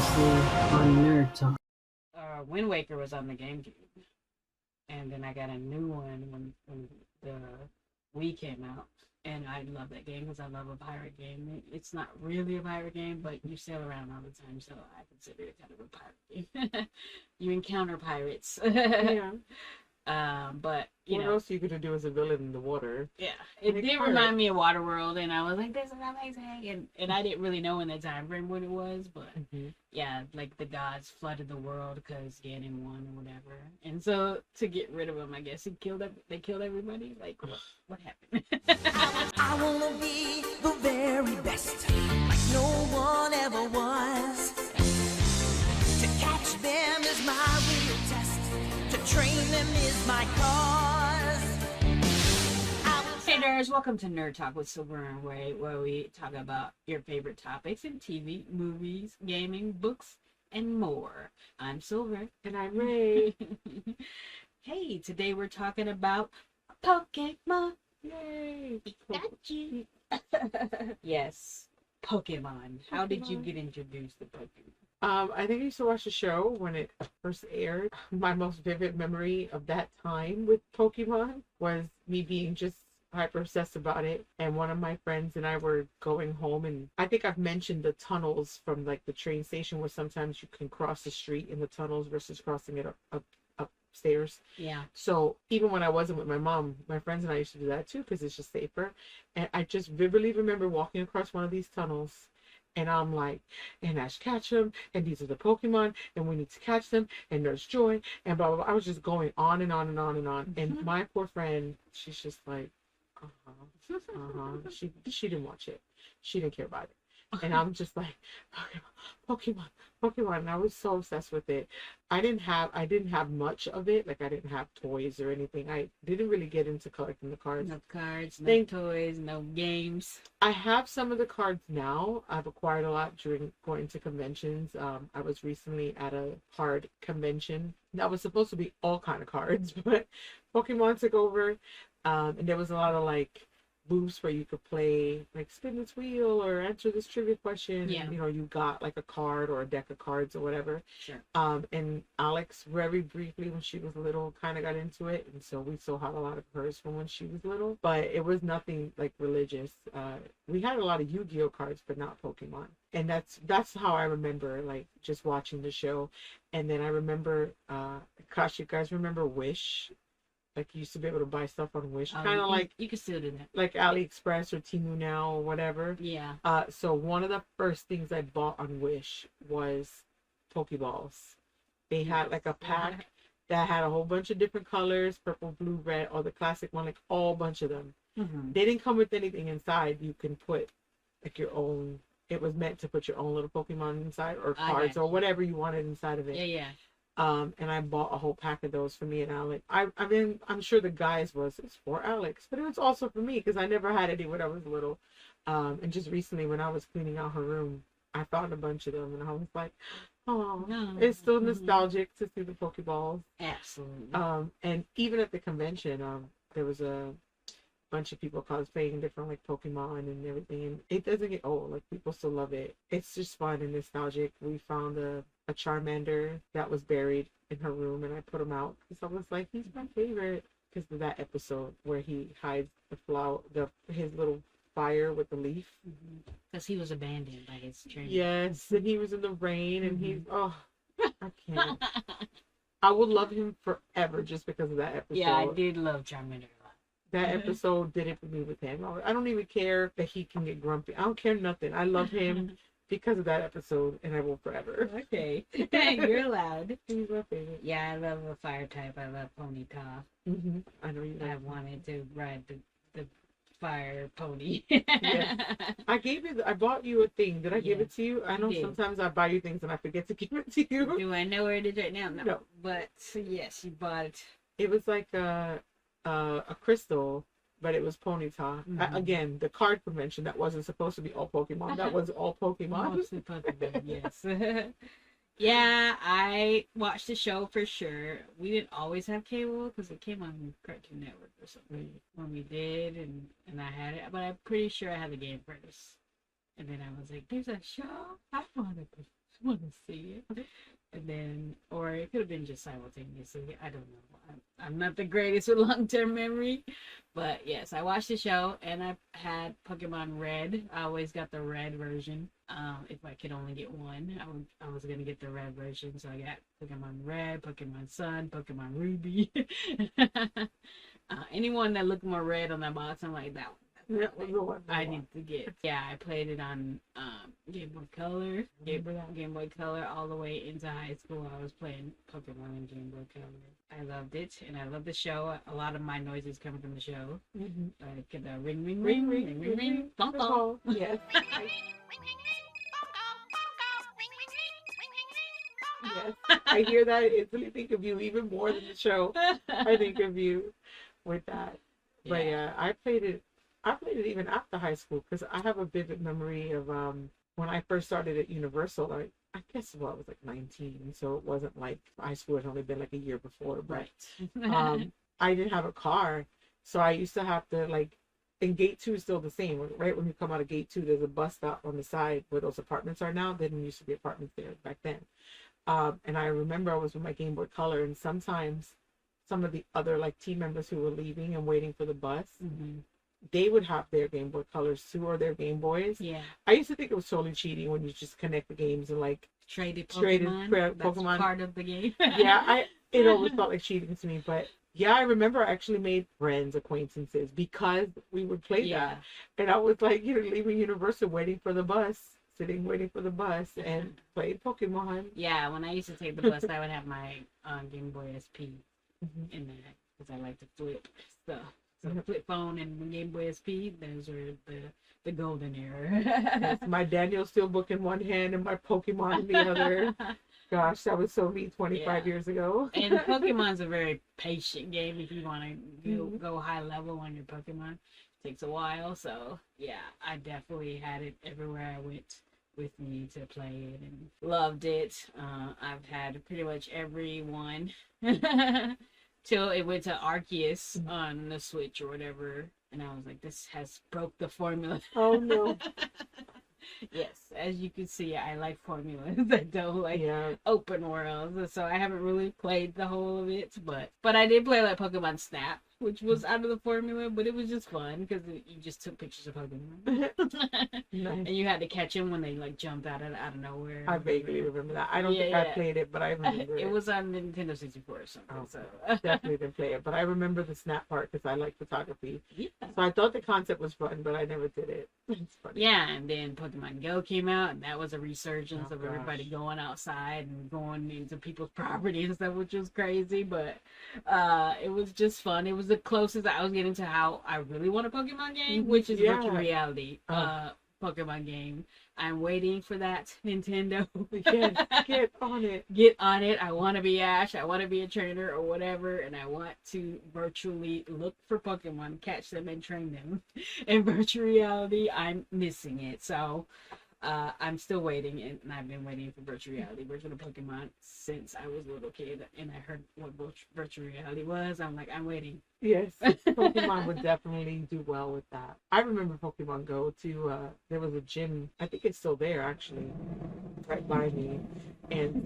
previously on Nerd Talk. Wind Waker was on the GameCube, and then I got a new one when the Wii came out, and I love that game because I love a pirate game. It's not really a pirate game, but you sail around all the time, so I consider it kind of a pirate game. You encounter pirates. Yeah. But what else are you gonna do as a villain in the water? Yeah, it did remind me of Waterworld, and I was like, "This is amazing," and I didn't really know in the time frame what it was, but yeah, like the gods flooded the world because Ganon won or whatever, and so to get rid of him, I guess they killed everybody. Like, what happened? I wanna be the very best, like no one ever was. To catch them is my real test. To train them is my cause. Hey nerds, welcome to Nerd Talk with Silver and Ray, where we talk about your favorite topics in TV, movies, gaming, books, and more. I'm Silver. And I'm Ray. Hey, today we're talking about Pokemon. Yay! Pikachu. Yes, Pokemon. How did you get introduced to Pokemon? I think I used to watch the show when it first aired. My most vivid memory of that time with Pokemon was me being just hyper obsessed about it. And one of my friends and I were going home, and I think I've mentioned the tunnels from like the train station where sometimes you can cross the street in the tunnels versus crossing it upstairs. Yeah. So even when I wasn't with my mom, my friends and I used to do that too because it's just safer. And I just vividly remember walking across one of these tunnels. And I'm like, and Ash Ketchum, and these are the Pokemon, and we need to catch them, and there's Joy, and blah, blah, blah. I was just going on and on and on and on. And my poor friend, she's just like, She didn't watch it. She didn't care about it. And I'm just like, Pokemon. And I was so obsessed with it. I didn't have much of it. Like I didn't have toys or anything. I didn't really get into collecting the cards. No cards, no toys, no games. I have some of the cards now. I've acquired a lot during going to conventions. I was recently at a card convention that was supposed to be all kind of cards, but Pokemon took over. And there was a lot of like booths where you could play like spin this wheel or answer this trivia question. Yeah. And, you got like a card or a deck of cards or whatever. Sure. And Alex very briefly when she was little kind of got into it, and so we still have a lot of hers from when she was little, but it was nothing like religious. We had a lot of Yu-Gi-Oh cards but not Pokemon, and that's how I remember like just watching the show. And then I remember gosh, you guys remember Wish? Like you used to be able to buy stuff on Wish, kind of like you can still do that, like AliExpress or Temu now or whatever. Yeah. So one of the first things I bought on Wish was Pokeballs. They had like a pack that had a whole bunch of different colors, purple, blue, red, or the classic one, like all bunch of them. Mm-hmm. They didn't come with anything inside. You can put like your own. It was meant to put your own little Pokemon inside or cards or whatever you wanted inside of it. Yeah. And I bought a whole pack of those for me and Alex. I mean, I'm sure the guys it's for Alex, but it was also for me because I never had any when I was little. And just recently when I was cleaning out her room, I found a bunch of them and I was like, oh, it's still nostalgic to see the Pokeballs. Absolutely. And even at the convention, there was a bunch of people cosplaying different like Pokemon and everything, and it doesn't get old. Like people still love it. It's just fun and nostalgic. We found a Charmander that was buried in her room, and I put him out because I was like, he's my favorite because of that episode where he hides the flower, his little fire with the leaf, because he was abandoned by his trainer. Yes, and he was in the rain, and he's I can't. I would love him forever just because of that episode. Yeah, I did love Charmander. That episode did it for me with him. I don't even care that he can get grumpy. I don't care nothing. I love him because of that episode, and I will forever. Okay. You're allowed. He's my favorite. Yeah, I love a fire type. I love Ponyta. I know you like I wanted to ride the fire pony. Yes. I bought you a thing. Did I give it to you? I know you did. Sometimes I buy you things and I forget to give it to you. Do I know where it is right now? No. But yes, you bought it. It was like a crystal, but it was Ponyta. Again, the card convention, that wasn't supposed to be all Pokemon. That was all Pokemon. Mostly Pokemon, yes. Yeah, I watched the show for sure. We didn't always have cable because it came on Cartoon Network or something when we did, and I had it, but I'm pretty sure I had the game first. And then I was like, "There's a show. I want to want to see it. And then, or it could have been just simultaneously. I don't know. I'm not the greatest with long-term memory, but yes, I watched the show and I had Pokemon Red. I always got the red version. If I could only get one, I was gonna get the red version. So I got Pokemon Red, Pokemon Sun, Pokemon Ruby. Anyone that looked more red on that box, I'm like that one. That was the one I need to get. Yeah, I played it on Game Boy Color. Game Boy Color all the way into high school. I was playing Pokemon on Game Boy Color. I loved it, and I love the show. A lot of my noises come from the show. Like the ring, ring, ring, ring, ring, ring, ring, phone call. Yes. Yes. I hear that. I instantly think of you even more than the show. I think of you with that. But yeah, I played it even after high school because I have a vivid memory of when I first started at Universal. I guess I was like 19, so it wasn't like high school had only been like a year before. But I didn't have a car, so I used to have to like. And Gate 2 is still the same. Right when you come out of Gate 2, there's a bus stop on the side where those apartments are now. There didn't used to be apartments there back then. And I remember I was with my Game Boy Color, and sometimes some of the other like team members who were leaving and waiting for the bus, they would have their Game Boy Colors too, or their Game Boys. Yeah. I used to think it was totally cheating when you just connect the games and like traded Pokemon. That's Pokemon. part of the game. Yeah, it always felt like cheating to me, but yeah, I remember I actually made friends, acquaintances because we would play that. And I was like, leaving Universal, waiting for the bus, waiting for the bus, and played Pokemon. Yeah, when I used to take the bus, I would have my Game Boy SP in there because I like to flip stuff. So flip phone and Game Boy SP, those are the golden era. Yes, my Daniel Steelbook in one hand and my Pokemon in the other. Gosh, that was so me 25 years ago. And Pokemon's a very patient game if you want to go high level on your Pokemon. It takes a while, so yeah, I definitely had it everywhere I went with me to play it and loved it. I've had pretty much every one till it went to Arceus on the Switch or whatever, and I was like, this has broke the formula. Oh no. Yes, as you can see, I like formulas. I don't like open worlds, so I haven't really played the whole of it. But I did play like Pokemon Snap, which was out of the formula, but it was just fun because you just took pictures of Pokemon, Nice. and you had to catch them when they like jumped out of nowhere. I vaguely remember that. I don't think I played it, but I remember it. It was on Nintendo 64 or something. Oh, so definitely didn't play it, but I remember the Snap part because I like photography. Yeah. So I thought the concept was fun, but I never did it. It's funny. Yeah, and then Pokemon Go came out, and that was a resurgence of gosh. everybody going outside and going into people's property and stuff, which was crazy, but it was just fun. It was the closest I was getting to how I really want a Pokemon game, which is virtual reality Pokemon game. I'm waiting for that, Nintendo. Get on it. Get on it. I want to be Ash. I want to be a trainer or whatever, and I want to virtually look for Pokemon, catch them, and train them. In virtual reality, I'm missing it. So I'm still waiting, and I've been waiting for virtual reality, virtual Pokemon, since I was a little kid, and I heard what virtual reality was. I'm like, I'm waiting. Yes, Pokemon would definitely do well with that. I remember Pokemon Go too. There was a gym, I think it's still there actually, right by me. And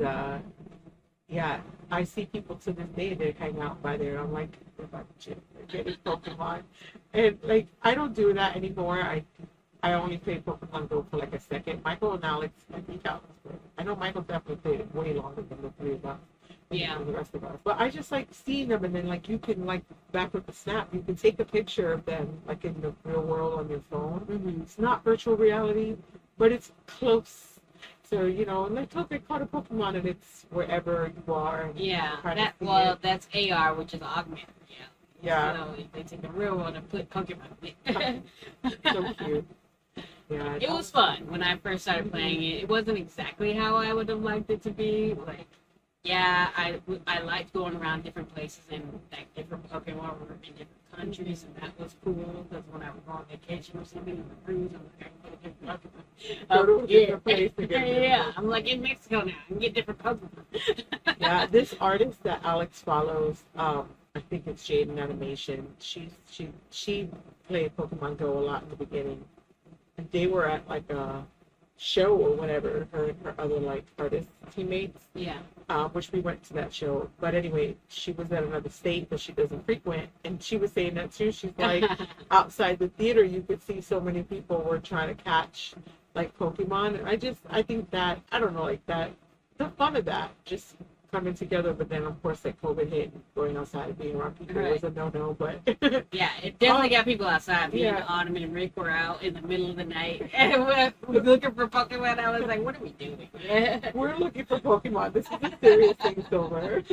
yeah, I see people to this day that hang out by there. I'm like, they're by the gym, they're getting Pokemon. And like, I don't do that anymore. I only played Pokemon Go for like a second. Michael and Alex, I know Michael definitely played it way longer than the three of us. Yeah. The rest of us. But I just like seeing them, and then like you can like back with the Snap, you can take a picture of them like in the real world on your phone. It's not virtual reality, but it's close. So like look, I caught a Pokemon, and it's wherever you are. Yeah. That's AR, which is augmented. Yeah. So they take the real one and put Pokemon in it. So cute. Yeah. It was fun when I first started playing it. It wasn't exactly how I would have liked it to be. Like, yeah, I liked going around different places and like different Pokemon were in different countries, and that was cool because when I would go on vacation or something on the cruise, I'm like, I can get different Pokemon. Go to a different place to get Yeah, I'm like in Mexico now. I can get different Pokemon. Yeah, this artist that Alex follows, I think it's Jaden Animation. She played Pokemon Go a lot in the beginning. And they were at like a show or whatever, her and her other like artist teammates, Yeah. which we went to that show. But anyway, she was at another state that she doesn't frequent, and she was saying that too. She's like, outside the theater, you could see so many people were trying to catch like Pokemon. And I think that, I don't know, like that, the fun of that, just coming together. But then of course like COVID hit, and going outside and being around people was a no. But yeah, it definitely got people outside. Me and Autumn and Rick were out in the middle of the night and we're looking for Pokemon. I was like, what are we doing? We're looking for Pokemon. This is a serious thing, Silver.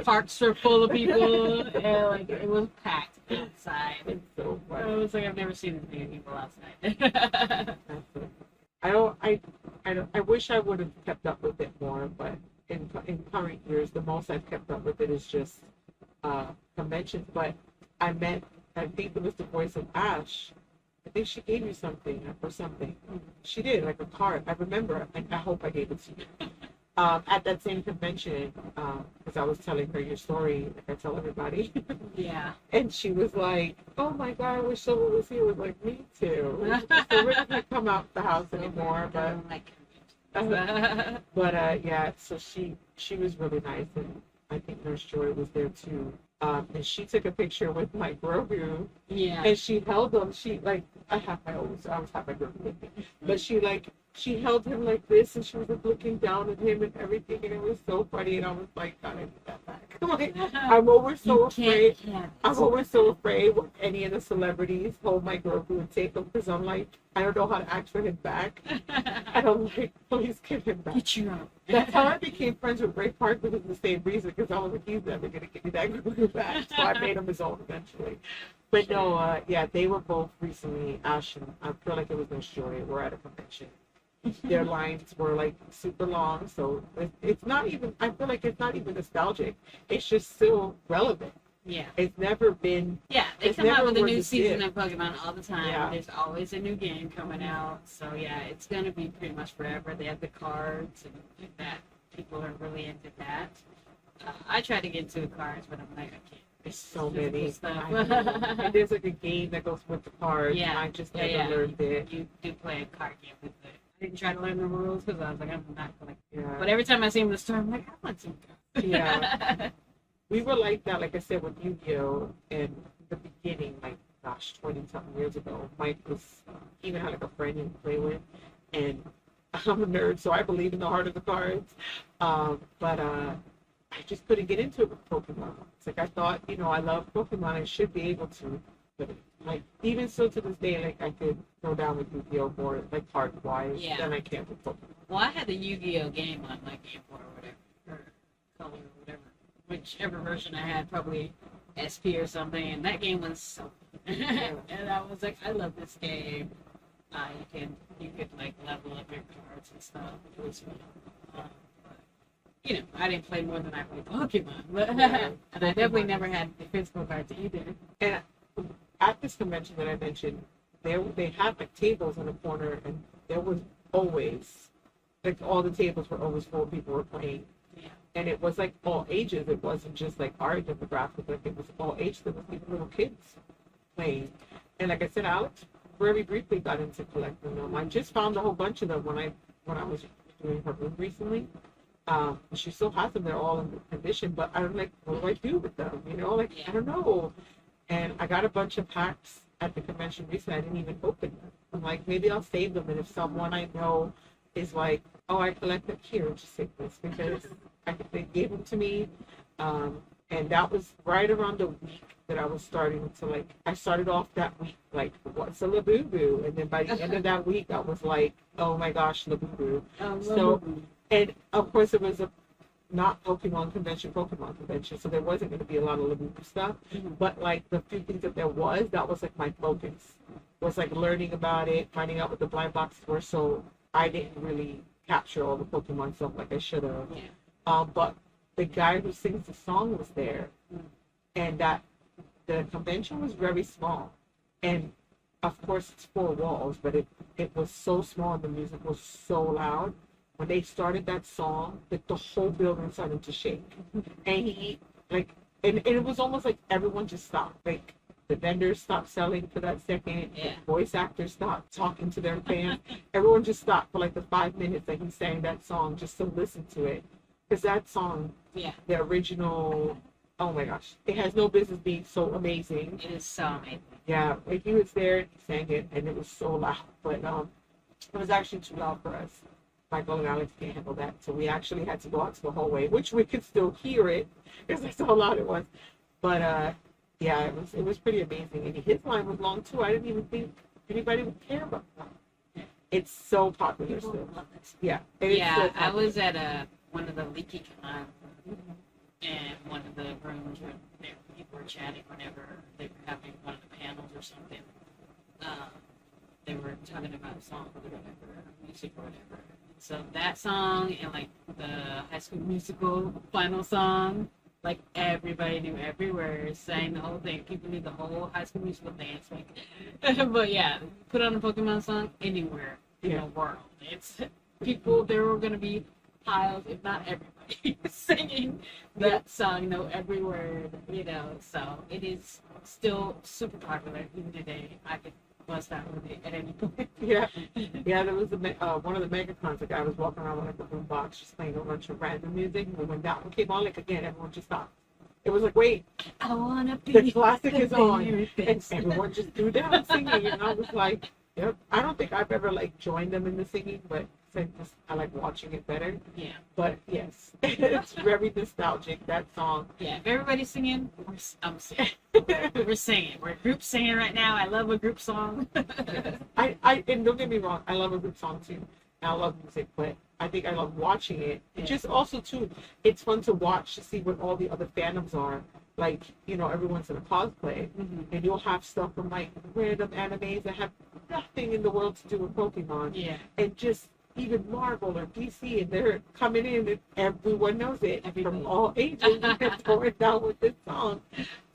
Parks were full of people and like it was packed outside. It's so funny. I was like, I've never seen this many people outside. I wish I would have kept up with it more, but in current years, the most I've kept up with it is just conventions. But I think it was the voice of Ash. I think she gave you something or something. She did, like a card. I remember, and I hope I gave it to you. At that same convention, because I was telling her your story, like I tell everybody. Yeah. And she was like, "Oh my God, I wish someone was here." I was like, "Me too." So we're not gonna come out the house anymore, but yeah. So she was really nice, and I think Nurse Joy was there too. And she took a picture with my Grogu. Yeah. And she held him. I always have my Grogu with me, but she held him like this, and she was like, looking down at him and everything, and it was so funny. And I was like, God, I need that back. Like, I'm always so afraid. I'm always so afraid when any of the celebrities hold my Grogu and take him, because I'm like, I don't know how to ask for him back. I don't like, please give him back. Get you out. That's how I became friends with Ray Park, because of the same reason, because I was like, he's never going to give me that Grogu back. So I made him his own eventually. But no, yeah, they were both recently, Ash and I feel like it was Nurse Joy. We're at a convention. Their lines were like super long, so it's not even, I feel like it's not even nostalgic. It's just still relevant. Yeah. It's never been. Yeah, they come out with a new was season of Pokemon all the time. Yeah. There's always a new game coming out. So yeah, it's going to be pretty much forever. They have the cards and that. People are really into that. I try to get into the cards, but I'm like, I can't. There's so many stuff. And there's like a game that goes with the cards. Yeah. And I just never learned it. You do play a card game with it. I didn't try to learn the rules because I was like, I'm not going to. Yeah. But every time I see him in the store, I'm like, I want some cards. Yeah. We were like that, like I said, with Yu-Gi-Oh! In the beginning, like, gosh, 20-something years ago. Mike was, even had like a friend he would play with. And I'm a nerd, so I believe in the heart of the cards. But I just couldn't get into it with Pokemon. It's like I thought, I love Pokemon. I should be able to. But like, even still to this day, like, I could go down with Yu-Gi-Oh! More, like, card-wise than I can with Pokemon. Well, I had the Yu-Gi-Oh! Game on my Game Boy or whatever, or Color or whatever. Whichever version I had, probably SP or something, and that game was so and I was like, I love this game. You could like level up your cards and stuff. It was fun. But, I didn't play more than I played Pokemon. But, and I definitely never had the physical cards either. And at this convention that I mentioned, they had like tables in the corner, and there was always, like, all the tables were always full. People were playing. And it was like all ages. It wasn't just like our demographic. Like, it was all ages. There was even little kids playing. And like I said, Alex very briefly got into collecting them. I just found a whole bunch of them when I was doing her room recently. She still has them. They're all in condition. But I'm like, what do I do with them? I don't know. And I got a bunch of packs at the convention recently. I didn't even open them. I'm like, maybe I'll save them. And if someone I know is like, oh, I collect them, here, just take this, because they gave them to me, and that was right around the week that I was starting to, like, I started off that week like, what's a Labubu? And then by the end of that week, I was like, oh my gosh, Labubu. So, and of course it was a not Pokemon convention, so there wasn't going to be a lot of Labubu stuff, but like the few things that there was, that was like my focus, was like learning about it, finding out what the blind boxes were, so I didn't really capture all the Pokemon stuff like I should have. But the guy who sings the song was there, and that the convention was very small, and of course it's 4 walls, but it was so small and the music was so loud. When they started that song, like, the whole building started to shake, and he, like, and it was almost like everyone just stopped. Like, The vendors stopped selling for that second. Yeah. The voice actors stopped talking to their fans. Everyone just stopped for like the 5 minutes that he sang that song just to listen to it. Because that song, Yeah. the original, oh my gosh, it has no business being so amazing. It is so amazing. Yeah, like he was there, he sang it, and it was so loud. But it was actually too loud for us. Michael and Alex can't handle that, so we actually had to go out to the hallway, which we could still hear it because that's how loud it was. But yeah, it was pretty amazing, and his line was long too. I didn't even think anybody would care about that. It's so popular People still. love this. Yeah, and it's so Yeah, I popular. was at one of the leaky cons, and one of the rooms where people were chatting whenever they were having one of the panels or something. They were talking about songs or whatever, music or whatever. So that song and like the High School Musical final song, like everybody knew every word, sang the whole thing. People knew the whole High School Musical dance. Like, but yeah, put on a Pokemon song anywhere in the world. It's people. There were gonna be piles, if not everybody, singing that song. Know every word. So it is still super popular even today. I could bust out with it at any point. Yeah, there was one of the MegaCons. Like I was walking around with like a boom box, just playing a bunch of random music. And when that one came on, like again, everyone just stopped. It was like, wait, I wanna be the classic the is on, very and best. everyone just threw down singing, and I was like, yep. I don't think I've ever like joined them in the singing, but I like watching it better. Yeah. But yes, it's very nostalgic, that song. Yeah, if everybody's singing, I'm singing. We're singing. We're group singing right now. I love a group song. And don't get me wrong, I love a group song too. And I love music, but I think I love watching it. And just also too, it's fun to watch to see what all the other fandoms are. Like, everyone's in a cosplay, and you'll have stuff from like random animes that have nothing in the world to do with Pokemon. Yeah. And just even Marvel or DC, and they're coming in, and everyone knows it from all ages, and they're going down with this song.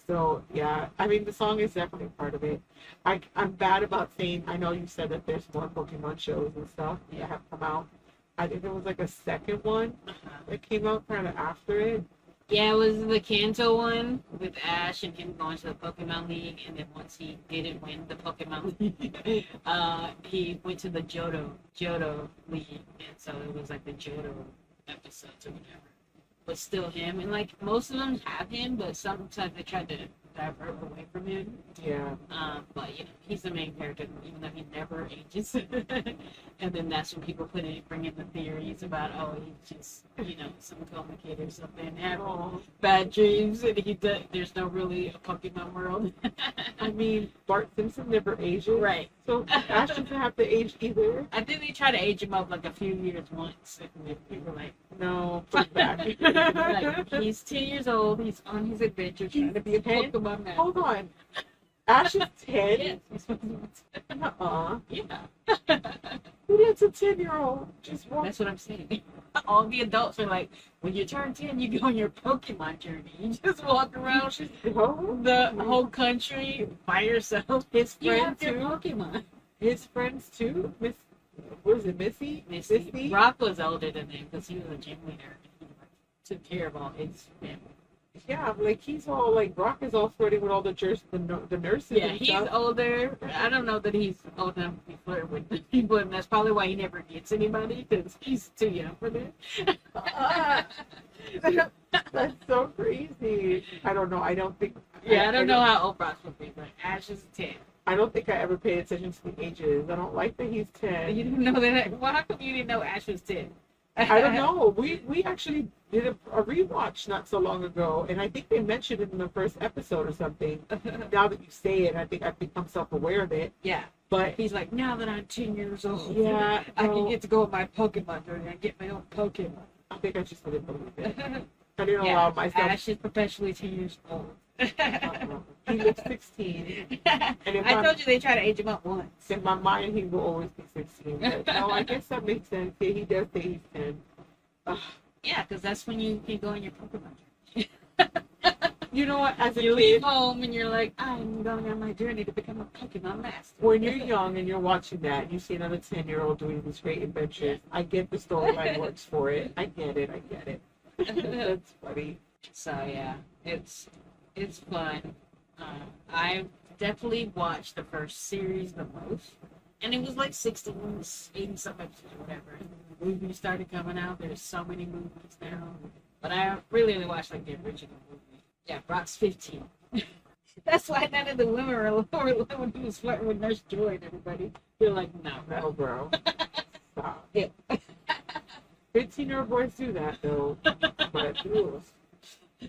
So yeah, I mean the song is definitely part of it. I'm bad about saying. I know you said that there's more Pokemon shows and stuff that have come out. I think there was like a second one that came out kind of after it. Yeah, it was the Kanto one with Ash and him going to the Pokemon League, and then once he didn't win the Pokemon League, he went to the Johto League, and so it was like the Johto episodes or whatever. But still him, and like most of them have him, but sometimes they try to divert away from him. Yeah. But he's the main character, even though he never ages. And then that's when people bring in the theories about, he's just, some coma kid or something, have bad dreams, and there's no really a Pokemon world. I mean, Bart Simpson never ages. Right. So Ash doesn't have to age either. I think they try to age him up like a few years once, and then people were like, no, put it back. like, he's 10 years old, he's on his adventure trying to be a 10? Pokemon man. Hold on. Ash is 10? Yes, he's supposed to be 10. Uh-uh. Yeah. Who lets a 10-year-old just walk? That's what I'm saying. All the adults are like, when you turn 10, you go on your Pokemon journey. You just walk around the whole country by yourself. His You friends have your too. Pokemon. His friends too. What is it, Missy? Missy. Brock was older than him because he was a gym leader. He took care of all his family. Yeah, like he's all like Brock is all flirting with all the nurses. Yeah, and he's stuff. older. I don't know that he's old enough to be flirting with people, and that's probably why he never gets anybody because he's too young for that. That's so crazy. I don't know. I don't think. Yeah, I don't know how old Brock would be, but Ash is 10. I don't think I ever paid attention to the ages. I don't like that he's 10. You didn't know that? Well, how come you didn't know Ash was 10? I don't know. We actually did a rewatch not so long ago, and I think they mentioned it in the first episode or something. Now that you say it, I think I've become self-aware of it. Yeah. But He's like, now that I'm 10 years old, yeah, I can get to go with my Pokemon journey and get my own Pokemon. I think I just didn't believe it. I didn't Yeah, allow myself. Ash is perpetually 10 years old. He looks 16. And I told you they try to age him up once. in my mind, he will always be 16. But no, I guess that makes sense. Yeah, he does say he's 10. Yeah, because that's when you can go on your Pokemon journey. You know what? As a You leave kid, home and you're like, I'm going on my journey to become a Pokemon master. when you're young and you're watching that, and you see another 10-year-old doing these great adventures. I get the storyline works for it. I get it. That's funny. So yeah, it's fun. I definitely watched the first series the most. And it was like 60, 80 some episodes or whatever. And the movies started coming out. There's so many movies now. But I really only watched like the original movie. Yeah, Brock's 15. That's why none of the women were when he was flirting with Nurse Joy and everybody. They're like, no, No, bro. Stop. Yeah. 15-year-old boys do that, though. But rules.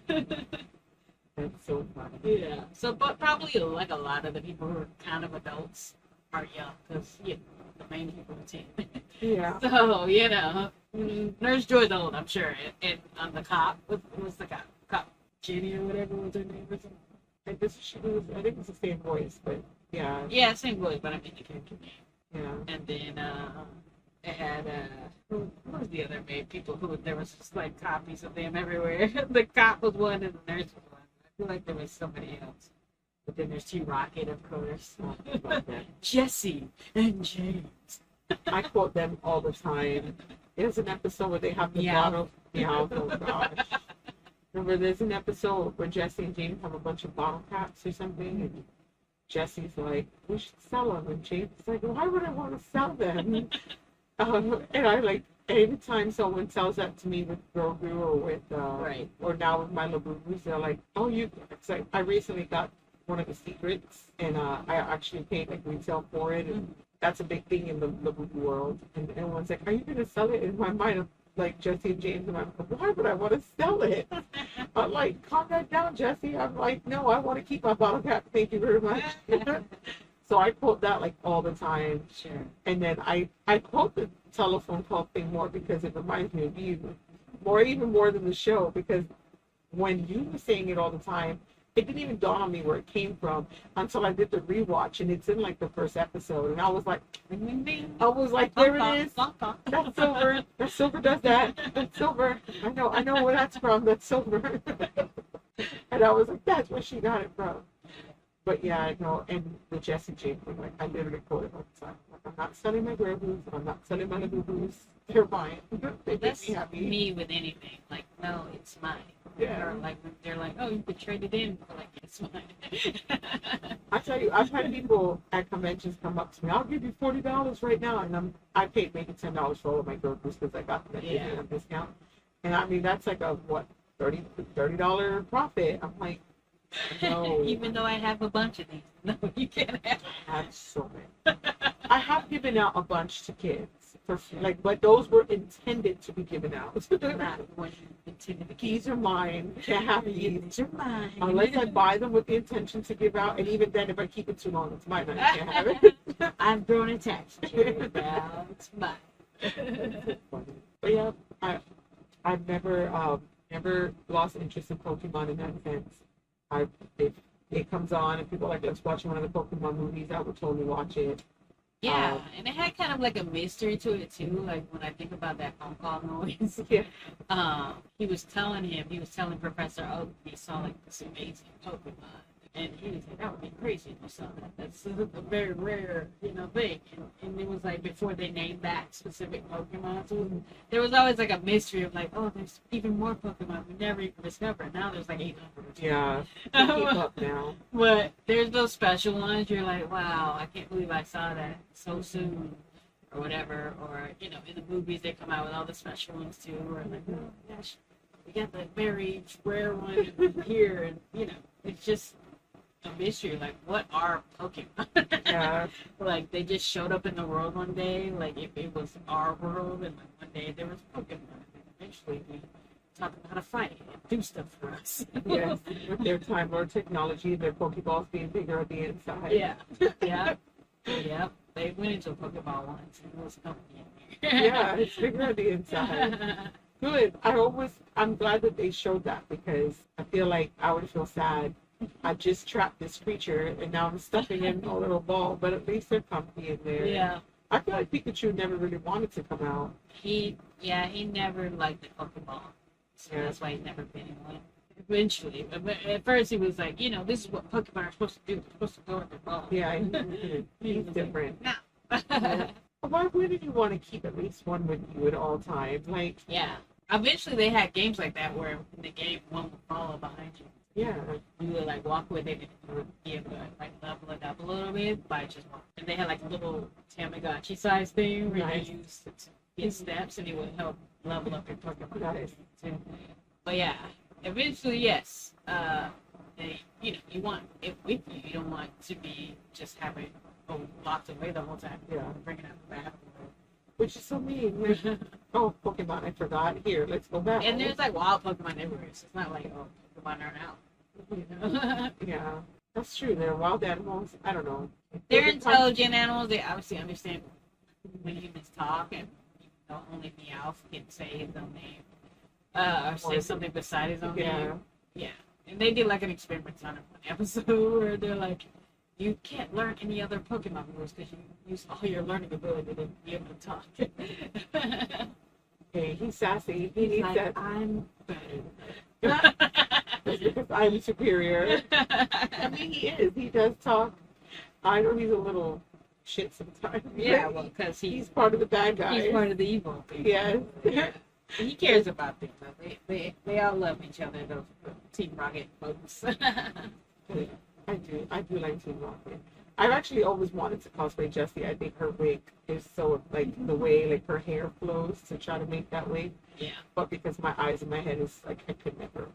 That's so funny. Yeah. So, but probably like a lot of the people who are kind of adults are young because, you know, the main people are 10. Yeah. So, you know, Nurse Joy's old, I'm sure. And on the cop, what's the cop? Cop Jenny or whatever was her name or something? I think it's the same voice, but yeah. Yeah, same voice, but I mean the character name. Yeah. And then it had who was the other main people who there was just like copies of them everywhere. The cop was one and the nurse was one. I feel like there was somebody else. But then there's T-Rocket, of course. Jesse and James. I quote them all the time. There's an episode where they have the bottle. Yeah, oh gosh. Remember, there's an episode where Jesse and James have a bunch of bottle caps or something, and Jesse's like, we should sell them. And James is like, why would I want to sell them? And I like, anytime someone sells that to me with Grogu or with, Right. or now with my Labubus, they're like, oh, it's like, I recently got one of the secrets, and I actually paid like retail for it, and that's a big thing in the Labubu world. And everyone's like, are you going to sell it? In my mind, I'm like, Jesse and James, and I'm like, why would I want to sell it? I'm like, calm that down, Jesse. I'm like, no, I want to keep my bottle cap. Thank you very much. So I quote that like all the time. Sure. And then I quote the telephone call thing more because it reminds me of you, even more than the show, because when you were saying it all the time, it didn't even dawn on me where it came from until I did the rewatch, and it's in like the first episode, and I was like, there it is. That's Silver. That Silver does that. That's Silver. I know where that's from. That's Silver. And I was like, that's where she got it from. But yeah, I know. And the Jesse James thing, like I literally quote it all the time. Like, I'm not selling my Grogu's. I'm not selling my Labubus. They're mine. They That's make me happy. me with anything. Like, no, it's mine. Yeah. Or like when they're like, oh, you could trade it in. I'm like, it's mine. I tell you, I've had people at conventions come up to me. I'll give you $40 right now, and I paid maybe $10 for all of my Grogu's because I got them at a discount. And I mean, that's like a what $30 profit. I'm like, no. Even though I have a bunch of these, no, you can't have. I have so many. I have given out a bunch to kids for like, but those were intended to be given out. Not when you intended to keep. These are mine. Can't have these. These are mine. Unless I buy them with the intention to give out, and even then, if I keep it too long, it's mine. I can't have it. I've grown attached to it now. It's mine. But yeah, I've never lost interest in Pokemon in that sense. If it comes on and people are like, let's watch one of the Pokemon movies, I would totally watch it. Yeah, and it had kind of like a mystery to it too. Like when I think about that phone call noise, he was telling Professor Oak he saw like this amazing Pokemon, and he was like, that would be crazy if you saw that. That's a very rare, thing. And it was like before they named that specific Pokemon, so there was always like a mystery of like, oh, there's even more Pokemon we never even discovered. Now there's like 800. Yeah, keep up now. But there's those special ones. You're like, wow, I can't believe I saw that so soon, or whatever. Or in the movies they come out with all the special ones too. Or like, oh gosh, we got the very rare one here, and it's just a mystery. Like, what are Pokemon? Yeah. Like they just showed up in the world one day. Like if it was our world, and like one day there was Pokemon, and eventually we taught them how to fight and do stuff for us. Yes, with their Time Lord technology, their Pokeballs being bigger on the inside. Yeah. They went into a Pokeball once, and it was company in there. Yeah, it's bigger on the inside. Good. I'm glad that they showed that, because I feel like I would feel sad. I just trapped this creature, and now I'm stuffing in a little ball, but at least they're comfy in there. Yeah. I feel like Pikachu never really wanted to come out. He never liked the Pokeball. So that's why he's never been in one. Eventually. But at first he was like, this is what Pokemon are supposed to do. They're supposed to go with their ball. Yeah, he's different. No. Why wouldn't you want to keep at least one with you at all times? Like, yeah. Eventually they had games like that where in the game one would follow behind you. Yeah. You would like walk with it and you would be able to like level it up a little bit by just walking. And they had like a little Tamagotchi size thing where Nice. you used to get steps and it would help level up your Pokemon Nice. too. But yeah, eventually yes. They, you know, you want it with you. You don't want to be just having locked away the whole time. Yeah. Bringing out the battle. Which is so mean. Like, oh, Pokemon, I forgot. Here, let's go back. And there's like wild Pokemon everywhere. So it's not like, oh, Pokemon are out. You know? Yeah, that's true. They're wild animals. I don't know. They're intelligent animals. They obviously understand when humans talk, and only Meowth can say his own name or say something beside his own name. Yeah, and they did like an experiment on an episode where they're like, you can't learn any other Pokemon moves because you use all your learning ability to be able to talk. Hey, he's sassy. He He's needs like, that. I'm better. That's because I'm superior. I mean, he is. He does talk. I know he's a little shit sometimes. Yeah, well, because he's part of the bad guys. He's part of the evil people. Yes. Yeah. He cares about them. They all love each other, those Team Rocket folks. I do like Team Rocket. I've actually always wanted to cosplay Jessie. I think her wig is so, like, the way, like, her hair flows to try to make that wig. Yeah. But because my eyes and my head is, like, I could never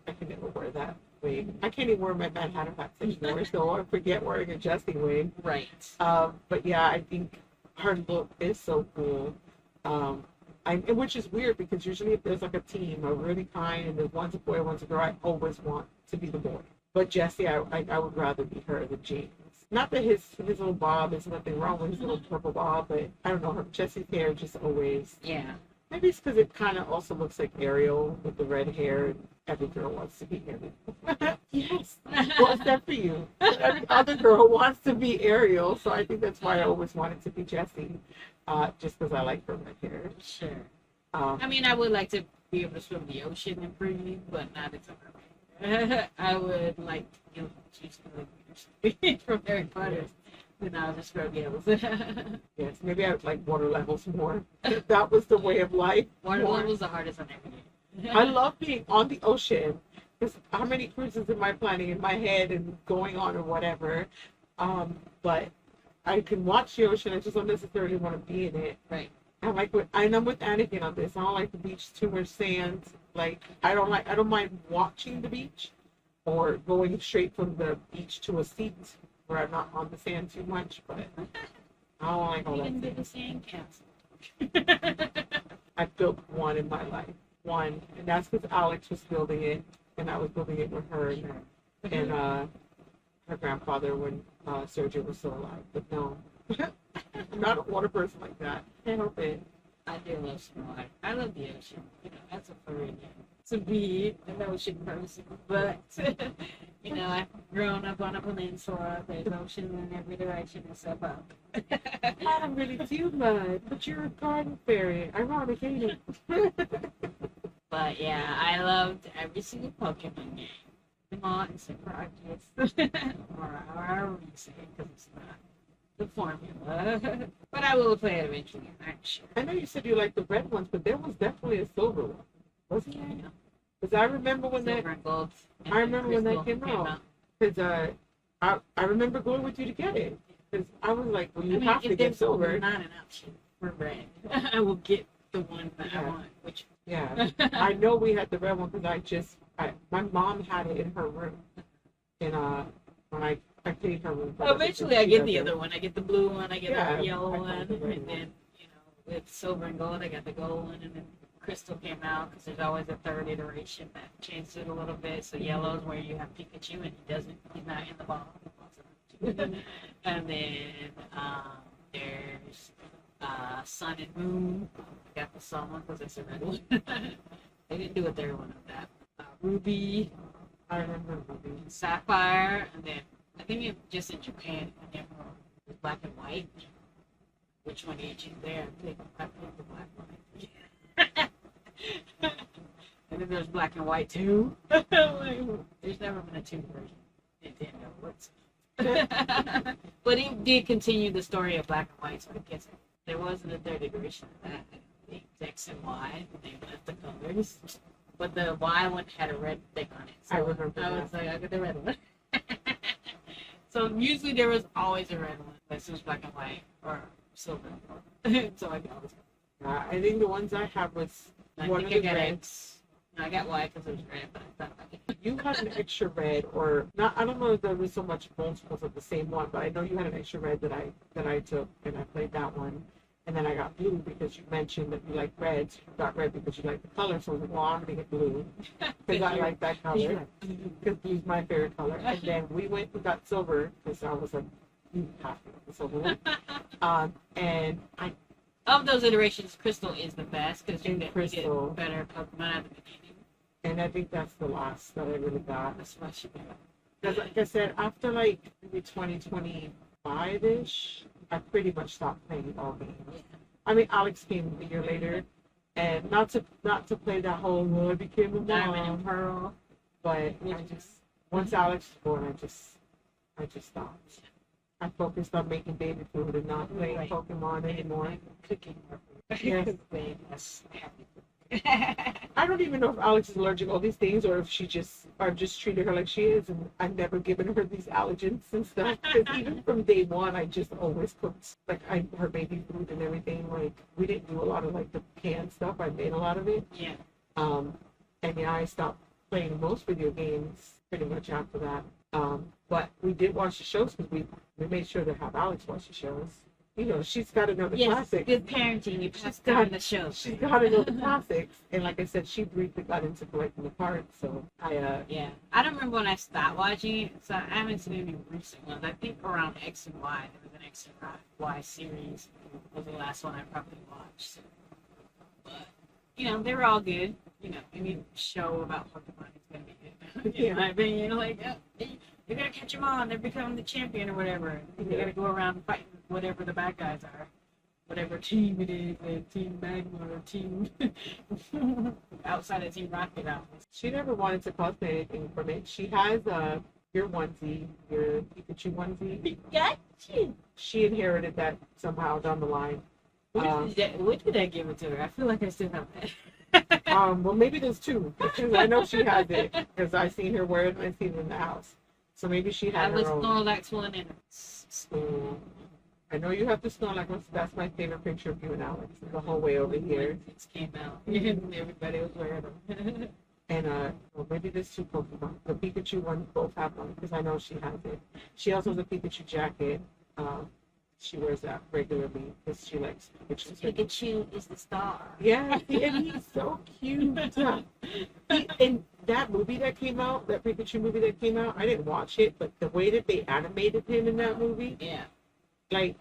wear that wig. I can't even wear my Mad Hatter hats anymore, so I forget wearing a Jessie wig. Right. But yeah, I think her look is so cool. Which is weird because usually if there's, like, a team, a really kind, and there's one's a boy, one's a girl, I always want to be the boy. But Jessie, I would rather be her than James. Not that his little bob, there's nothing wrong with his little purple bob, but I don't know, Jessie's hair just always... Yeah. Maybe it's because it kind of also looks like Ariel with the red hair, and every girl wants to be Ariel. Yes. What's that for you? Every other girl wants to be Ariel, so I think that's why I always wanted to be Jessie, just because I like her red hair. Sure. I mean, I would like to be able to swim the ocean and breathe, but not as a mermaid. I would like to choose from Harry Potter. Then I'll just throw gills. Yes, maybe I would like water levels more. If that was the way of life. Water levels the hardest on everything. I love being on the ocean. Because how many cruises am I planning in my head and going on or whatever? But I can watch the ocean. I just don't necessarily want to be in it. Right. I'm with Anakin on this. I don't like the beach, too much sand. Like I don't mind watching the beach or going straight from the beach to a seat where I'm not on the sand too much, but I don't like all You that. didn't do the sand castle. I built one in my life. One. And that's because Alex was building it and I was building it with her and her grandfather when Sergio was still alive. But no. I'm not a water person like that. Can't help it. I do love some water. I love the ocean. You know, that's a Floridian to be an ocean person. But, you know, I've grown up on a peninsula. There's ocean in every direction except up. I don't really do mud, but you're a garden fairy. Ironic, ain't it? But, yeah, I loved every single Pokemon game. Them all except for Arceus. Or however you say it, because it's not the formula. But I will play it eventually, I'm sure. I know you said you liked the red ones, but there was definitely a silver one. Wasn't there? Because I remember when Silver and gold. I remember when that came out. Because I remember going with you to get it. Because I was like, well, you have to get silver. Not an option for red. I will get the one that I want. Which yeah, I know we had the red one because my mom had it in her room. And when I cleaned her room. Eventually, I get the other one. I get the blue one. I get the yellow I one, got the red and then with silver and gold, I got the gold one, and then crystal came out because there's always a third iteration that changed it a little bit. So yellow is where you have Pikachu, and he's not in the ball. And then there's Sun and Moon. I got the Sun one because it's a red one. They didn't do a third one of that. Ruby. I remember Ruby. Sapphire, and then I think it just in Japan, it was black and white. Which one did you choose there? I picked the black one. And then there's black and white too. There's never been a two version. Nintendo. But it did continue the story of black and white, so I guess there wasn't a third iteration of that. X and Y, they left the colors. but the Y one had a red thing on it. So I remember I that. was like, I got the red one. So usually there was always a red one, unless it was black and white or silver. So I got this. I think the ones I have was I one of think the I got reds. X. No, I got Y because it was red, but I thought about it. You had an extra red, or not? I don't know if there was so much multiples of the same one, but I know you had an extra red that I took, and I played that one. And then I got blue because you mentioned that you like red. So you got red because you like the color. So I was like, well, I'm gonna get blue because I like that color. Because blue's my favorite color. And then we got silver because I was like, you have to get the silver one. And I Of those iterations, Crystal is the best because you And get Crystal. better Pokemon at the beginning. and I think that's the last that I really got. That's why she got. Because like I said, after like maybe 2025-ish, I pretty much stopped playing all games. I mean, Alex came a year later, and not to play that whole I became a Diamond mom, and Pearl. but I just once Alex was born, I just stopped. I focused on making baby food and not playing Right. Pokemon anymore. Cooking. Yes. Way less happy. I don't even know if Alex is allergic to all these things or if I've just treated her like she is, and I've never given her these allergens and stuff. Because even from day one, I just always cooked her baby food and everything. Like we didn't do a lot of like the canned stuff. I made a lot of it. Yeah. And yeah, I stopped playing most video games pretty much after that. But we did watch the shows because we made sure to have Alex watch the shows. You know, she's got to know the Yes, classics. good parenting. You pass got- down the show. She's got to know the classics. And like I said, she briefly got into collecting the cards. So Yeah. I don't remember when I stopped watching it, so I haven't seen any recent ones. I think around X and Y, there was an X and Y series was the last one I probably watched. So. But, you know, they were all good. You know, any show about Pokemon is going to be good. In my opinion, like, oh, you're going to catch them all and they're becoming the champion or whatever. You got to go around fighting whatever the bad guys are. Whatever team it is, like Team Magma or Team outside of Team Rocket out. she never wanted to cosplay anything from it. She has your onesie, your Pikachu onesie. Pikachu! She inherited that somehow down the line. When did I give it to her? I feel like I still have that. Well, maybe there's two. Because I know she has it because I've seen her wear it and I've seen it in the house. So maybe she I had was her own. Snorlax one and I know you have the Snorlax one. That's my favorite picture of you and Alex. The whole way over here. it came out. And everybody was wearing them. And well, maybe there's two Pokemon. The Pikachu one, both have one because I know she has it. She also has a Pikachu jacket. She wears that regularly because she likes Pikachu. Pikachu is the star. Yeah, and he's so cute. And that movie that came out, that Pikachu movie that came out, I didn't watch it, but the way that they animated him in that movie, Yeah. like,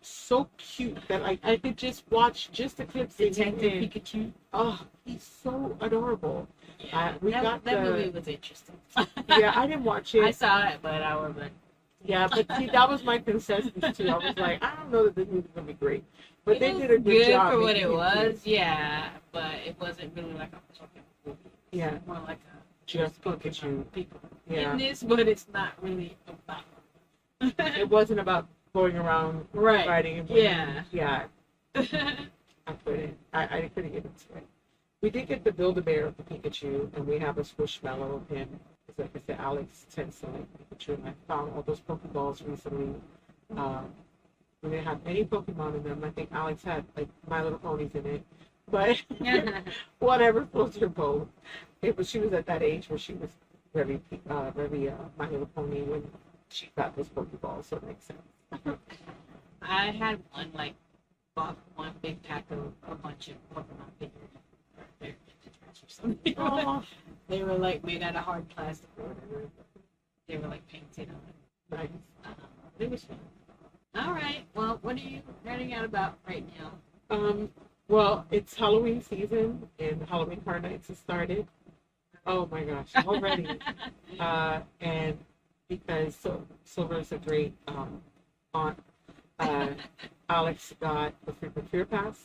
so cute that like I could just watch just the clips. of him. Detective Pikachu. Oh, he's so adorable. Yeah. We that got that the- movie was interesting. Yeah, I didn't watch it. I saw it, but I was like, Yeah, but see, that was my consensus too. I was like, I don't know that this movie's gonna be great, but it they was did a good job. for what making it was. cute. Yeah, but it wasn't really like a Pokemon movie. Yeah, More like a just Pokemon Pikachu. people Yeah, in this, but it's not really about. it wasn't about going around Right. fighting. And Yeah. yeah. I couldn't. I couldn't get into it. We did get the Build-A-Bear of the Pikachu, and we have a Squishmallow of him. Because like I said, Alex tends to like Pikachu, and I found all those Pokeballs recently. We didn't have any Pokemon in them. I think Alex had like My Little Ponies in it, but whatever floats your boat. She was at that age where she was very My Little Pony when she got those Pokeballs, so it makes sense. I had bought one big pack of a bunch of Pokemon figures. Or something. Oh, They were like made out of hard plastic or whatever. They were like painted on it. nice. It was fun. All right. Well, what are you nerding out about right now? Well, it's Halloween season and Halloween Horror Nights has started. Oh my gosh, already. And because Silver is a great aunt, Alex got the frequent fear pass.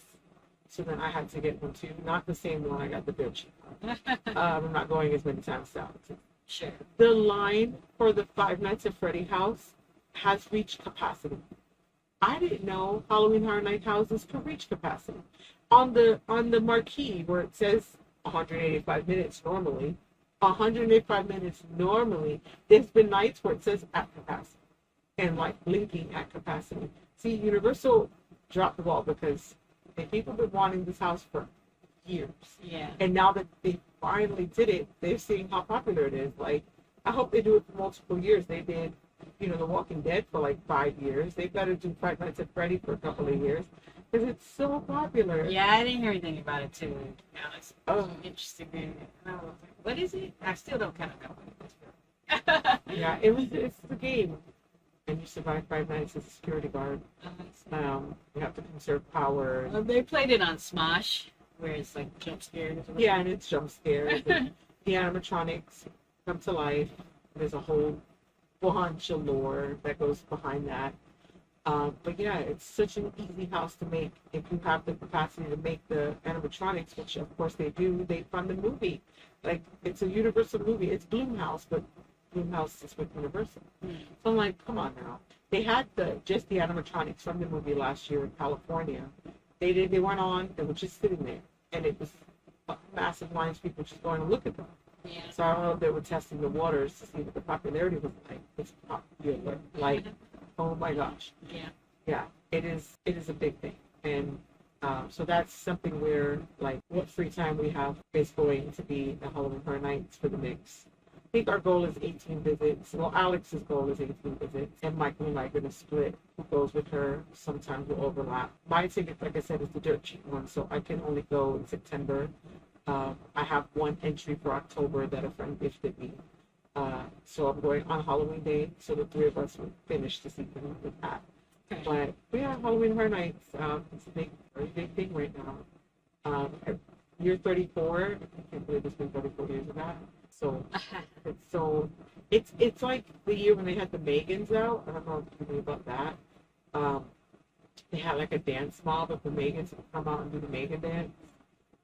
So then I had to get one too. Not the same one, I got the bitch. I'm not going as many times as Alex. Sure. The line for the Five Nights at Freddy house has reached capacity. I didn't know Halloween Horror Night houses could reach capacity. On the marquee where it says 185 minutes normally. 185 minutes normally. There's been nights where it says at capacity and like blinking at capacity. See, Universal dropped the ball because people have been wanting this house for years. Yeah. And now that they finally did it, they're seeing how popular it is. Like, I hope they do it for multiple years. They did, The Walking Dead for like 5 years. They better do Five Nights at Freddy for a couple of years because it's so popular. Yeah, I didn't hear anything about it too. Alex, Oh. interesting. And I was like, what is it? I still don't kind of know what it is. Yeah, it's the game. And you survive 5 nights as a security guard. You have to conserve power. They played it on Smosh, where it's like jump scares. Yeah, and it's jump scares. And the animatronics come to life. There's a whole bunch of lore that goes behind that. But yeah, it's such an easy house to make. If you have the capacity to make the animatronics, which of course they do, they fund the movie. Like, it's a Universal movie. It's Blumhouse, but Blumhouse is with Universal. So I'm like, come on now. They had just the animatronics from the movie last year in California. They went on, they were just sitting there, and it was massive lines of people just going to look at them. Yeah. So I don't know if they were testing the waters to see what the popularity was like. It's popular, like, oh my gosh. Yeah. Yeah, it is a big thing, and so that's something where, like, what free time we have is going to be the Halloween Horror Nights for the mix. I think our goal is 18 visits. Well, Alex's goal is 18 visits, and Michael and I are going to split who goes with her. Sometimes we'll overlap. My ticket, like I said, is the dirt cheap one, so I can only go in September. I have one entry for October that a friend gifted me. So I'm going on Halloween Day, so the three of us will finish the season with that. Okay. But yeah, Halloween Horror Nights, it's a very big thing right now. Year 34, I can't believe it's been 34 years of that. So it's like the year when they had the Megans out. I don't know if you knew about that. They had like a dance mob of the Megans would come out and do the Megan dance.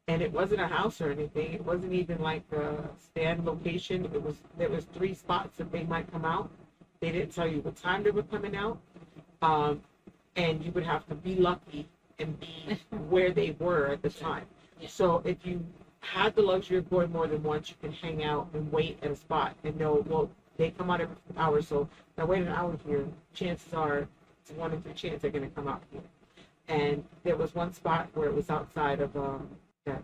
And it wasn't a house or anything. It wasn't even like a stand location. There was 3 spots that they might come out. They didn't tell you what time they were coming out. And you would have to be lucky and be where they were at the time. Yeah. So if you had the luxury of going more than once, you can hang out and wait at a spot and know, well, they come out every hour, so if I wait an hour here, chances are it's 1 in 3 chance they're going to come out here. And there was one spot where it was outside of that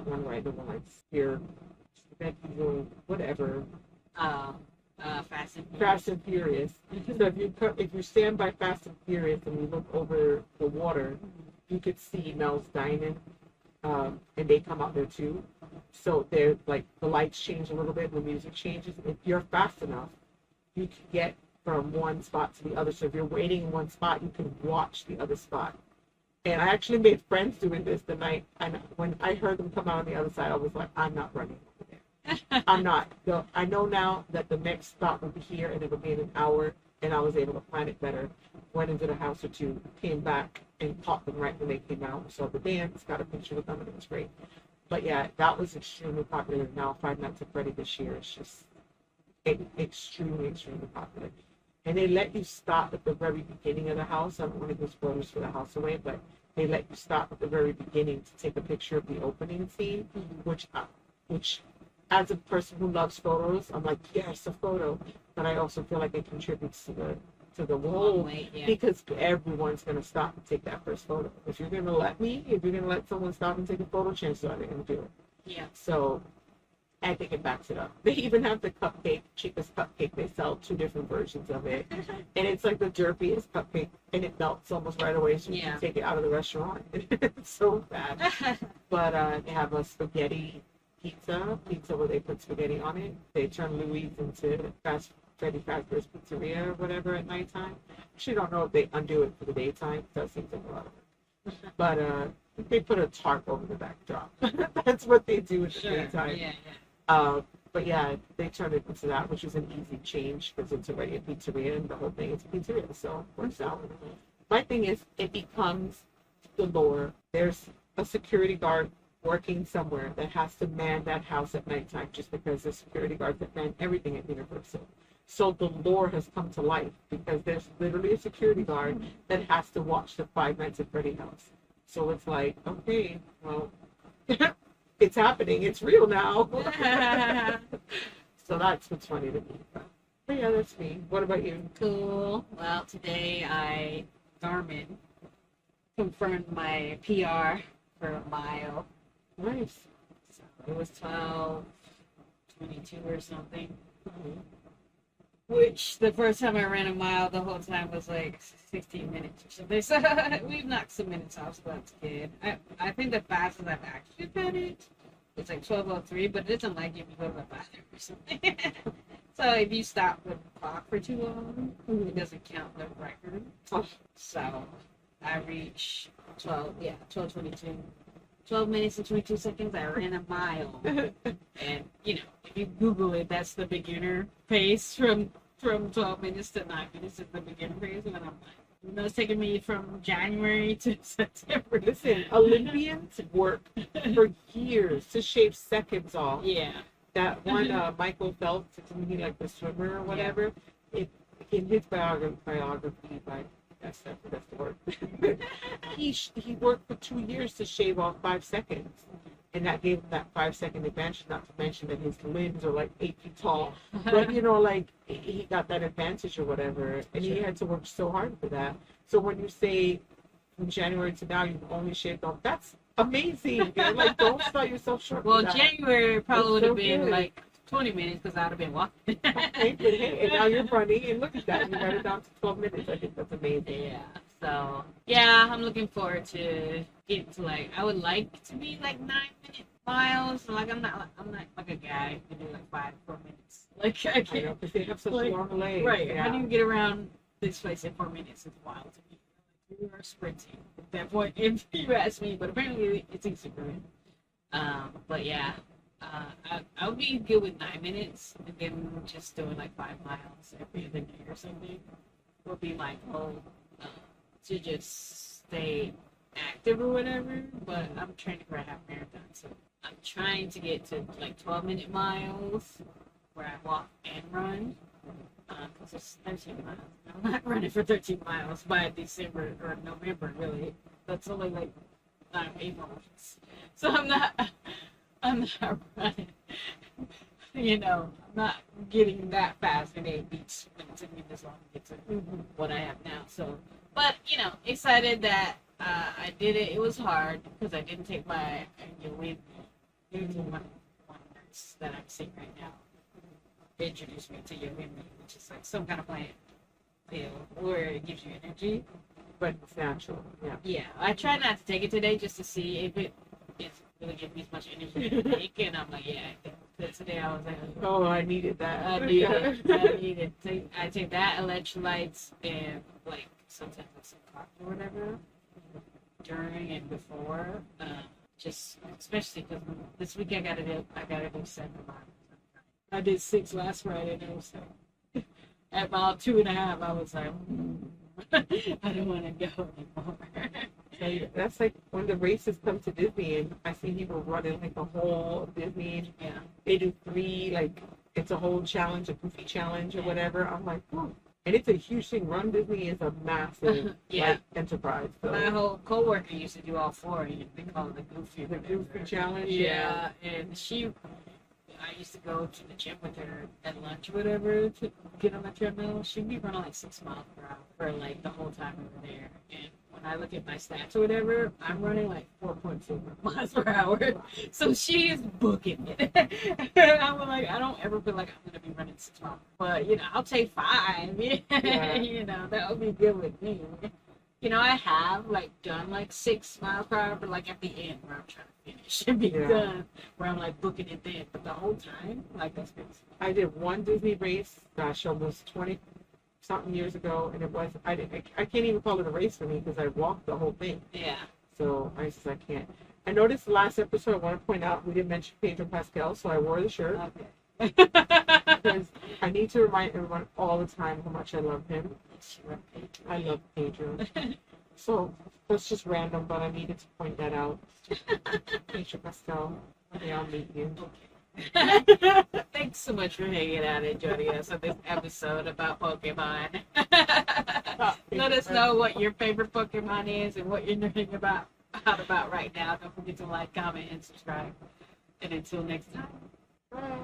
one right, the one like Spear, whatever. Fast and Furious. So if you stand by Fast and Furious and you look over the water, you could see Mel's Dining, and they come out there too. So they're like the lights change a little bit, the music changes. If you're fast enough, you can get from one spot to the other. So if you're waiting in one spot, you can watch the other spot. And I actually made friends doing this the night, and when I heard them come out on the other side, I was like, I'm not running over there. I'm not. So I know now that the next stop will be here, and it'll be in an hour, and I was able to plan it better. Went into the house or two, came back, and caught them right when they came out. So the dance, got a picture with them, and it was great. But yeah, that was extremely popular. Now Five Nights at Freddy this year is just extremely, extremely popular. And they let you stop at the very beginning of the house. I don't want to give spoilers for the house away, but they let you stop at the very beginning to take a picture of the opening scene, which as a person who loves photos, I'm like, yes, a photo. But I also feel like it contributes to the whole, because everyone's going to stop and take that first photo. If you're going to let someone stop and take a photo, chances are they're going to do it. Yeah. So I think it backs it up. They even have the cupcake, cheapest cupcake. They sell 2 different versions of it. And it's like the jerkiest cupcake, and it melts almost right away, so you can take it out of the restaurant. It's so bad. But they have a spaghetti pizza where they put spaghetti on it. They turn Louis into Freddy Fazbear's Pizzeria or whatever at nighttime. Actually, don't know if they undo it for the daytime. That seems like a lot of work. But they put a tarp over the backdrop. That's what they do in the daytime. But yeah, they turned it into that, which is an easy change because it's already a pizzeria and the whole thing is a pizzeria, so it works out. My thing is, it becomes the lore. There's a security guard working somewhere that has to man that house at nighttime just because there's security guards that man everything at Universal. So the lore has come to life because there's literally a security guard that has to watch the Five Nights at Freddy house. So it's like, okay, well, it's happening. It's real now. So that's what's funny to me. But yeah, that's me. What about you? Cool. Well, today Garmin confirmed my PR for a mile. Nice. So it was 12:22 or something. Mhm. Which the first time I ran a mile, the whole time was like 16 minutes or something. So we've knocked some minutes off, so that's good. I think the fastest I've actually done it was like 12:03, but it doesn't like if you go to the bathroom or something. So if you stop the clock for too long, it doesn't count the record. So I reached 12:22. 12 minutes and 22 seconds, I ran a mile. And, you know, if you Google it, that's the beginner pace from 12 minutes to 9 minutes is the beginner pace. And I'm like, you know, it's taking me from January to September. Listen, Olympians work for years to shave seconds off. Yeah. That one, Michael Phelps, isn't he like the swimmer or whatever? In his biography, that's the word. he worked for 2 years to shave off 5 seconds, and that gave him that 5-second advantage. Not to mention that his limbs are like 8 feet tall, but you know, like he got that advantage or whatever, and he had to work so hard for that. So when you say from January to now you've only shaved off, that's amazing. Like, don't sell yourself short. Well, for that. January probably would so have been good. like 20 minutes because I would have been walking. Okay, but hey, and now you're running, and look at that. You got it down to 12 minutes. I think that's amazing. Yeah. So yeah, I'm looking forward to getting to like I would like to be like 9-minute miles. Like I'm not like a guy who can do like 4 minutes. Like I I know, can't. because they have such Like, long legs. Right. Yeah. How do you get around this place in 4 minutes? It's wild to me. Like, we are sprinting at that point, if you ask me. But apparently it's easy for me. But yeah. I would be good with 9 minutes, and then just doing like 5 miles every other day or something would be my goal, to just stay active or whatever. But I'm training for a half marathon, so I'm trying to get to like 12-minute miles where I walk and run, because it's 13 miles. I'm not running for 13 miles by December or November, really. That's only like 8 months. So I'm not running, you know, I'm not getting that fast in 8 weeks when it took me this long to get to what I have now. So, but, you know, excited that I did it. It was hard because I didn't take my one nurse that I'm seeing right now. They introduced me to Yohimbe, which is like some kind of plant pill where it gives you energy. But it's natural. Yeah. Yeah, I try not to take it today just to see if it is really give me as much energy as I take, and I'm like, yeah. But today I was like, Oh, I needed that. I need it. I take that, electrolytes, and like sometimes like some coffee or whatever during and before. Just especially because this week I gotta do 7 miles. I did 6 last Friday, and I was like, at mile 2.5, I was like, I don't want to go anymore. So that's like when the races come to Disney, and I see people running like the whole Disney. Yeah. They do 3, like it's a whole challenge, a goofy challenge or whatever. I'm like, oh. And it's a huge thing. Run Disney is a massive like, enterprise. So. My whole coworker used to do all 4. They call it the Goofy. The goofy challenge. Yeah, and I used to go to the gym with her at lunch or whatever to get on the treadmill. She'd be running like 6 miles per hour for like the whole time we were there. And when I look at my stats or whatever, I'm running like 4.4 miles per hour. So she is booking it. I'm like, I don't ever feel like I'm going to be running 6 miles. But, you know, I'll take 5. Yeah. You know, that would be good with me. You know, I have like done like 6 miles per hour, but like at the end where I'm trying to finish and be done, where I'm like booking it then. But the whole time, like that's crazy. I did one Disney race, gosh, almost 20 something years ago, and it was I can't even call it a race for me because I walked the whole thing. Yeah. So I can't. I noticed the last episode. I want to point out we didn't mention Pedro Pascal, so I wore the shirt Okay. because I need to remind everyone all the time how much I love him. I love Pedro. So that's just random, but I needed to point that out. Pedro Pascal, okay, I'll meet you. Thanks so much for hanging out and joining us on this episode about Pokemon. Let us know what your favorite Pokemon is and what you're nerding about right now. Don't forget to like, comment, and subscribe. And until next time.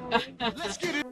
Bye. Let's get it.